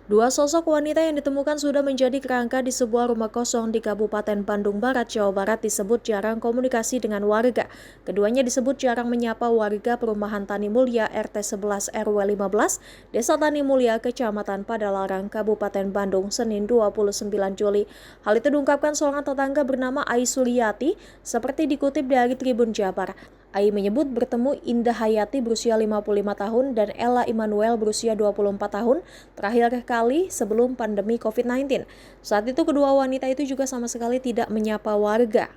Dua sosok wanita yang ditemukan sudah menjadi kerangka di sebuah rumah kosong di Kabupaten Bandung Barat, Jawa Barat disebut jarang komunikasi dengan warga. Keduanya disebut jarang menyapa warga perumahan Tani Mulya RT 11 RW 15, Desa Tani Mulya, Kecamatan Padalarang, Kabupaten Bandung, Senin 29 Juli. Hal itu diungkapkan seorang tetangga bernama Ai Suryati, seperti dikutip dari Tribun Jabar. Ai menyebut bertemu Indah Hayati berusia 55 tahun dan Ella Immanuel berusia 24 tahun terakhir kali sebelum pandemi COVID-19. Saat itu kedua wanita itu juga sama sekali tidak menyapa warga.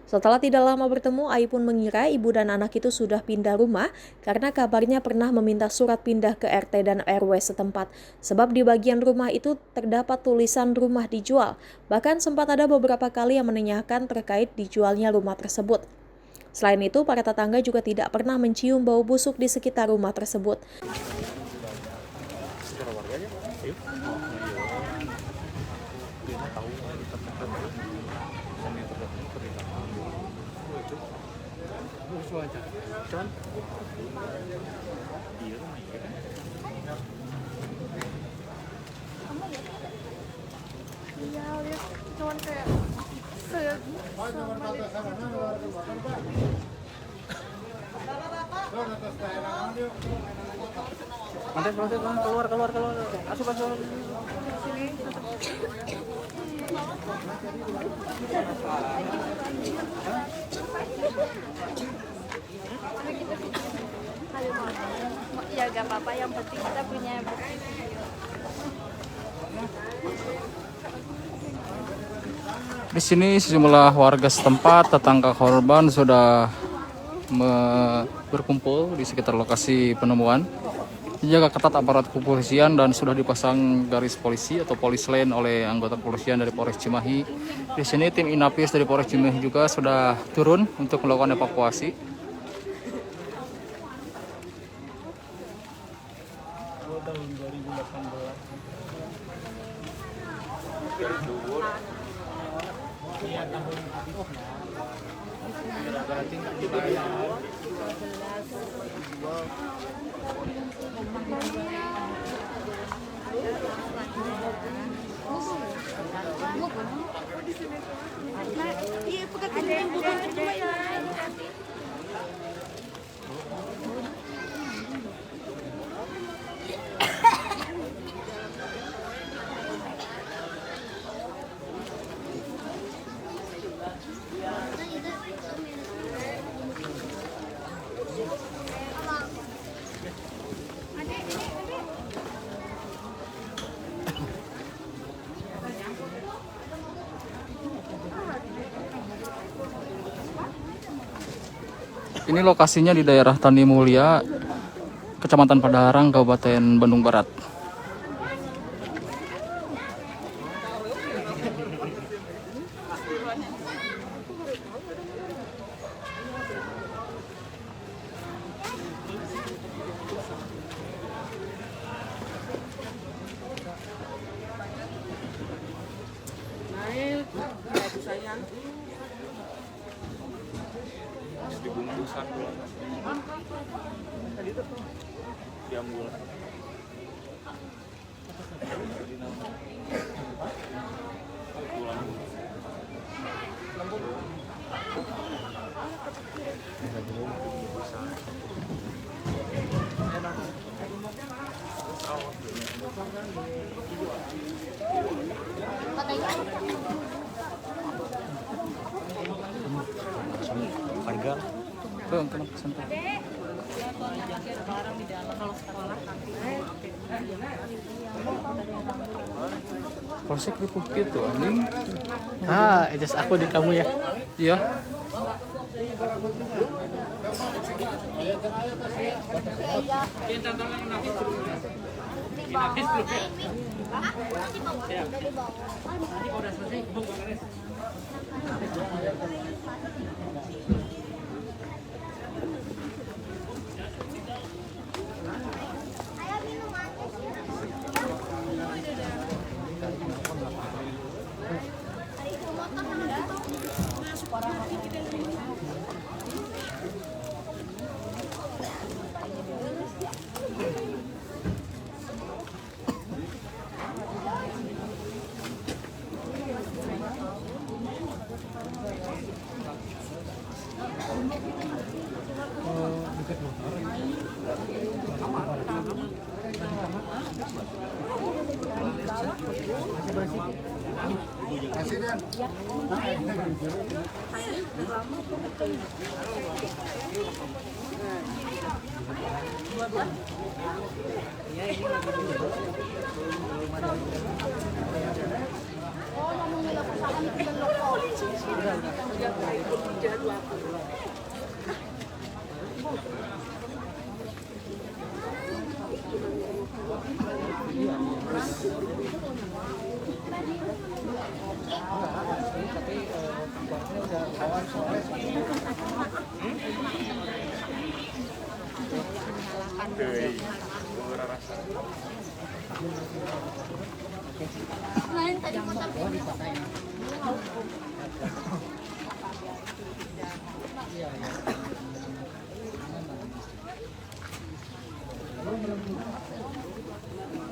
Setelah tidak lama bertemu, Ai pun mengira ibu dan anak itu sudah pindah rumah karena kabarnya pernah meminta surat pindah ke RT dan RW setempat. Sebab di bagian rumah itu terdapat tulisan rumah dijual. Bahkan sempat ada beberapa kali yang menanyakan terkait dijualnya rumah tersebut. Selain itu, para tetangga juga tidak pernah mencium bau busuk di sekitar rumah tersebut. Iya, lihat cuman kayak Mantes, keluar. Asup. ya gak apa-apa, yang penting kita punya bukti. Di sini sejumlah warga setempat, tetangga korban sudah berkumpul di sekitar lokasi penemuan. Dijaga ketat aparat kepolisian dan sudah dipasang garis polisi atau polis lane oleh anggota kepolisian dari Polres Cimahi. Di sini tim Inapis dari Polres Cimahi juga sudah turun untuk melakukan evakuasi. Tahun Nah, iya pegang yang bukan kedua ya. Ini lokasinya di daerah Tani Mulya, Kecamatan Padalarang, Kabupaten Bandung Barat. Dibungkusan di ambulan. Harga Polsek Kripuk gitu anjing. Ejas aku di kamu ya. Iya.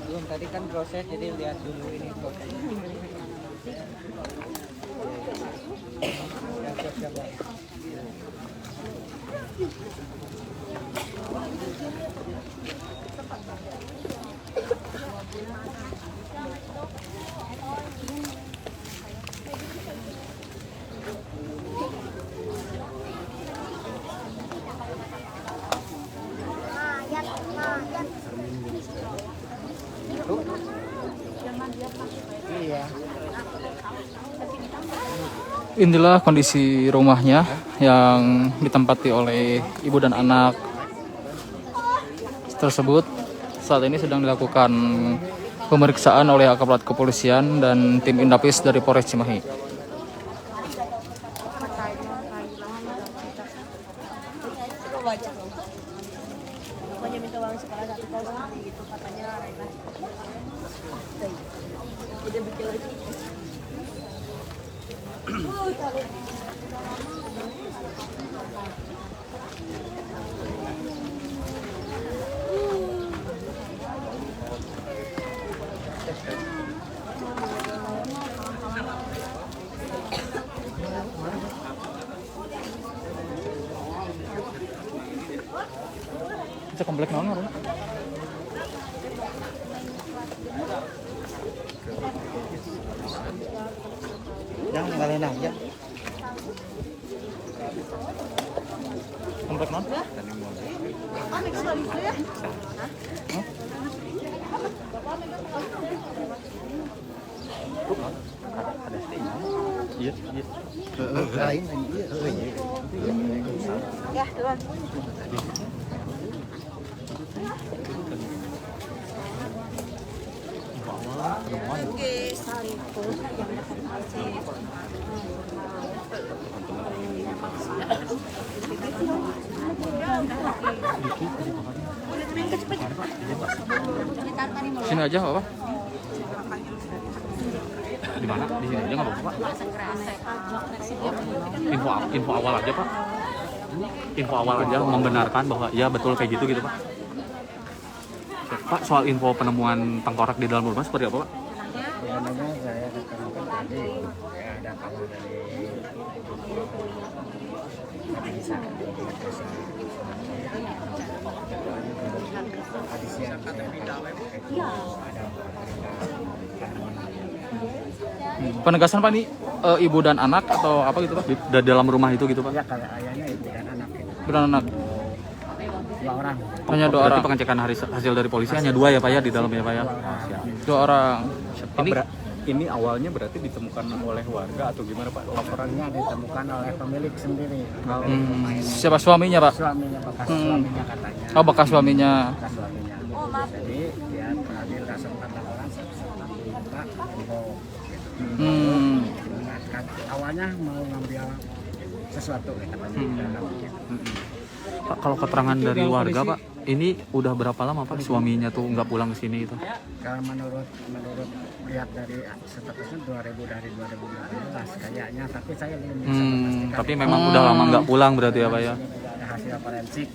Belum, tadi kan proses, jadi lihat dulu ini prosesnya. Siap. Iya. Inilah kondisi rumahnya yang ditempati oleh ibu dan anak tersebut. Saat ini sedang dilakukan pemeriksaan oleh aparat kepolisian dan tim Indapis dari Polres Cimahi. Pokoknya minta uang sekolah 1 gitu katanya. Udah bikin lagi. Itu komplek naon ngaranna? Jangan kalian aja. Komplek naon? Iya. Lain Ya, tuan. Oke, Sini aja nggak apa? Di mana? Di sini aja nggak apa-apa, Pak. Info awal aja, Pak. Info awal aja membenarkan bahwa ya betul kayak gitu Pak. Pak, soal info penemuan tengkorak di dalam rumah seperti apa, Pak? Ya, namanya saya ketemukan tadi ada kabar dari bisa tadi siang Penegasan Pak ini ibu dan anak atau apa gitu Pak? Di dalam rumah itu gitu Pak? ya kalau ayahnya ibu dan anak itu Ibu dan anak. 2 orang. Hanya 2 orang. Berarti pengecekan hasil dari polisi hanya 2 ya Pak ya di dalamnya Pak ya? Oh, siap. 2 orang. Ini awalnya berarti ditemukan oleh warga atau gimana Pak? Laporannya ditemukan oleh pemilik sendiri. Siapa suaminya Pak? Suaminya, bekas suaminya katanya. Oh, bekas suaminya. Bekas suaminya. Jadi dia pengambil langsung kata orang minta info. Awalnya mau ngambil sesuatu katanya. Pak, kalau keterangan dari warga Pak, ini udah berapa lama Pak suaminya tuh nggak pulang ke sini itu? Kalau menurut lihat dari statusnya 2012 kayaknya, tapi saya belum bisa memastikan. Tapi memang udah lama nggak pulang berarti ya Pak ya? Ada hasil forensik.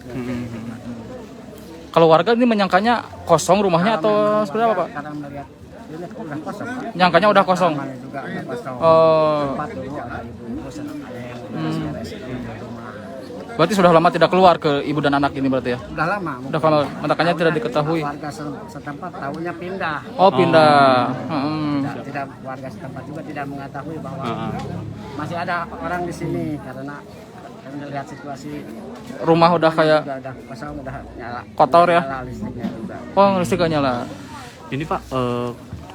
Kalau warga ini menyangkanya kosong rumahnya atau seperti apa Pak? Karena melihat ini udah kosong Pak. Nyangkanya udah kosong. Rumahnya juga udah kosong. Oh. Tempat dulu ada ibu-ibu ada yang beres di rumah. Berarti sudah lama tidak keluar ke ibu dan anak ini berarti ya? Udah lama. Udah lama, makanya tidak diketahui. Warga setempat tahunya pindah. Oh, pindah. Tidak warga setempat juga tidak mengetahui bahwa masih ada orang di sini karena melihat situasi Rumah udah kayak udah kosong, udah nyala. kotor ya? Nyala listriknya juga. Oh, listrik gak nyala. Ini Pak,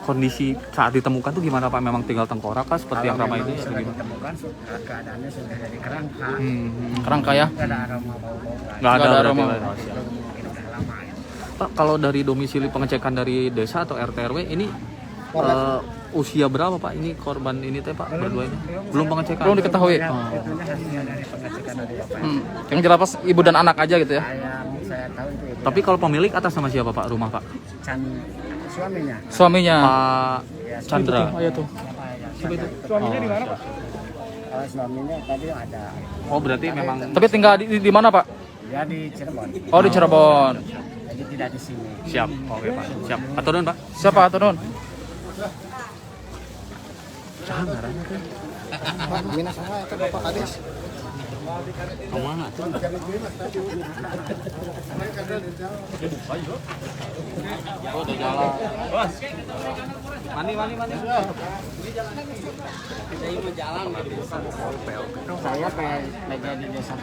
kondisi saat ditemukan tuh gimana Pak? Memang tinggal tengkorak kah seperti yang ramai ini? Sudah ditemukan, keadaannya sudah jadi kerangka. Kerangka ya? Nggak ada aroma bau-bau. Nggak ada aroma. berarti. Mungkin udah lama ya. Pak, kalau dari domisili pengecekan dari desa atau RT RW ini usia berapa Pak? Ini korban ini teh Pak berdua ini? Belum pengecekan. Belum diketahui. Itunya hasilnya dari pengecekan dari bapak. Yang jelas ibu dan anak aja gitu ya? Saya tahu itu ibu. Tapi kalau pemilik atas nama siapa Pak rumah Pak? Suaminya. Suaminya. Pak Chandra. Oh iya tuh. Suaminya di mana Pak? Kalau suaminya tadi ada. Oh berarti memang Tapi tinggal di mana Pak? Dia di Cirebon. Oh di Cirebon. Jadi tidak di sini. siap. Oke Pak, siap. Aturun Pak. Siapa Turun? Kemana tuh? Oh, udah jalan. Mandi. Saya PJ di desa.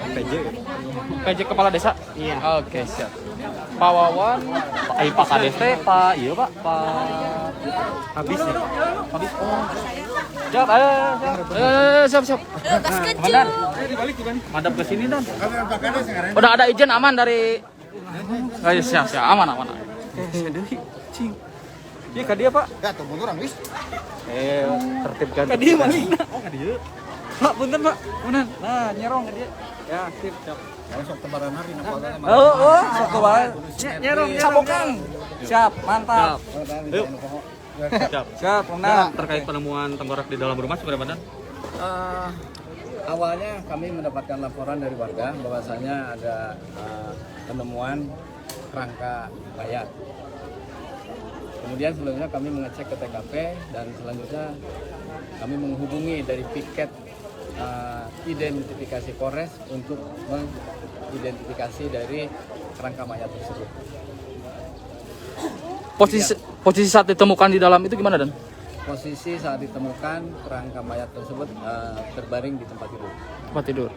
PJ Kepala Desa? Iya. Oke, siap. Pak Wawan. Pak Kades teh, Pak. Iya Pak. Habis ya. Habis. Oh. Siap, ayo, siap. Komandan. Madap ke sini Dan. Udah ada izin aman dari. Ayo, siap, aman. Cing. Iya ka dia Pak. Ya, tuh mundur wis. Tertibkan. Ka dia maling. Oh, ka dia. Pak, punten Pak. Punten. Nah, nyerong ka dia. Ya, sip. Sok tebaran hari Oh, sok kebae. Nyerong. Sabokang. Siap, mantap. Yuk. Siap, Komandan. Terkait penemuan tengkorak di dalam rumah seperti apa Dan? Awalnya kami mendapatkan laporan dari warga bahwasanya ada penemuan kerangka mayat. Kemudian selanjutnya kami mengecek ke TKP dan selanjutnya kami menghubungi dari piket identifikasi Polres untuk mengidentifikasi dari kerangka mayat tersebut. Posisi saat ditemukan di dalam itu gimana Dan? Posisi saat ditemukan kerangka mayat tersebut terbaring di tempat tidur. Tempat tidur.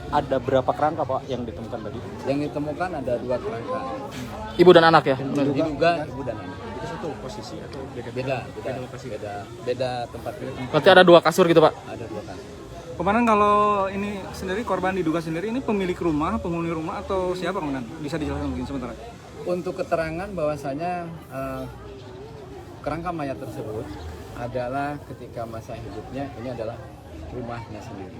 Ada berapa kerangka Pak yang ditemukan tadi? Yang ditemukan ada 2 kerangka. Ibu dan anak ya? Diduga ibu dan anak. Itu satu posisi atau Beda tempat tidur. Berarti ada 2 kasur gitu Pak? Ada 2 kasur. Komandan, kalau ini sendiri korban diduga sendiri ini pemilik rumah, penghuni rumah atau siapa Komandan? Bisa dijelaskan mungkin sementara. Untuk keterangan bahwasanya kerangka mayat tersebut adalah ketika masa hidupnya ini adalah rumahnya sendiri.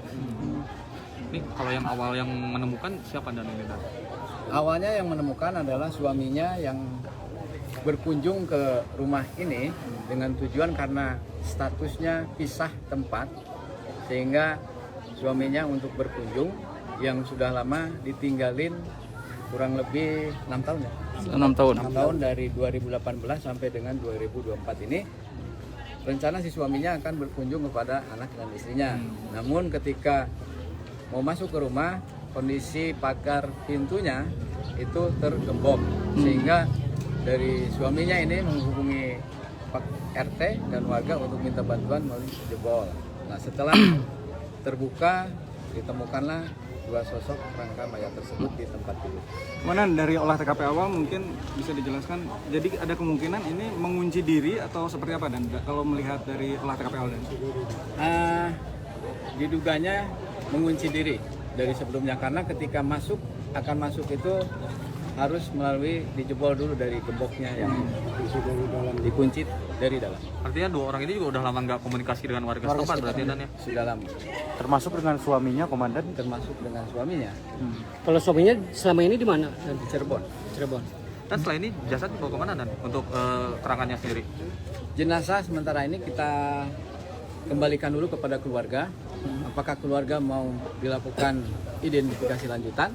Ini kalau yang awal yang menemukan siapa Dan ini Dan? Awalnya yang menemukan adalah suaminya yang berkunjung ke rumah ini dengan tujuan karena statusnya pisah tempat, sehingga suaminya untuk berkunjung yang sudah lama ditinggalin kurang lebih 6 tahun ya. 6 tahun. 6 tahun dari 2018 sampai dengan 2024 ini rencana si suaminya akan berkunjung kepada anak dan istrinya. Namun ketika mau masuk ke rumah, kondisi pagar pintunya itu tergembok sehingga dari suaminya ini menghubungi Pak RT dan warga untuk minta bantuan melalui jebol. Nah, setelah terbuka ditemukanlah 2 sosok kerangka mayat tersebut di tempat tidur. Komandan, dari olah TKP awal mungkin bisa dijelaskan, jadi ada kemungkinan ini mengunci diri atau seperti apa Dan? Kalau melihat dari olah TKP awal Dan? Diduganya mengunci diri dari sebelumnya karena ketika akan masuk itu harus melalui dijebol dulu dari gemboknya yang dikunci dari dalam. Artinya 2 orang ini juga udah lama nggak komunikasi dengan warga setempat berarti Dan ya? Sudah lama. Termasuk dengan suaminya, Komandan? Termasuk dengan suaminya Kalau suaminya selama ini di mana? di Cirebon. Dan setelah ini jasad dibawa kemana Dan untuk keterangannya sendiri? Jenazah sementara ini kita kembalikan dulu kepada keluarga. Apakah keluarga mau dilakukan identifikasi lanjutan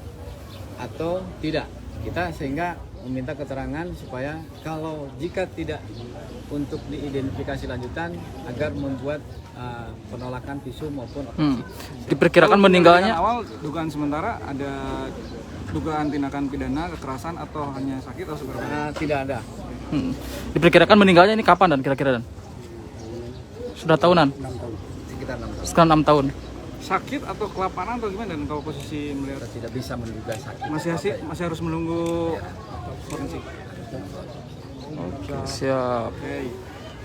atau tidak? Kita sehingga meminta keterangan supaya kalau jika tidak untuk diidentifikasi lanjutan agar membuat penolakan visum maupun otopsi. Diperkirakan Kalau meninggalnya penyelidikan awal dugaan sementara ada dugaan tindakan pidana, kekerasan atau hanya sakit atau seperti apa? Tidak ada. diperkirakan meninggalnya ini kapan dan kira-kira dan? Sudah tahunan? Sekitar 6 tahun. Sekitar 6 tahun. Sakit atau kelaparan atau gimana dan kalau posisi melihat Kita tidak bisa menduga sakit. masih harus menunggu forensik. Oke, siap. Oke.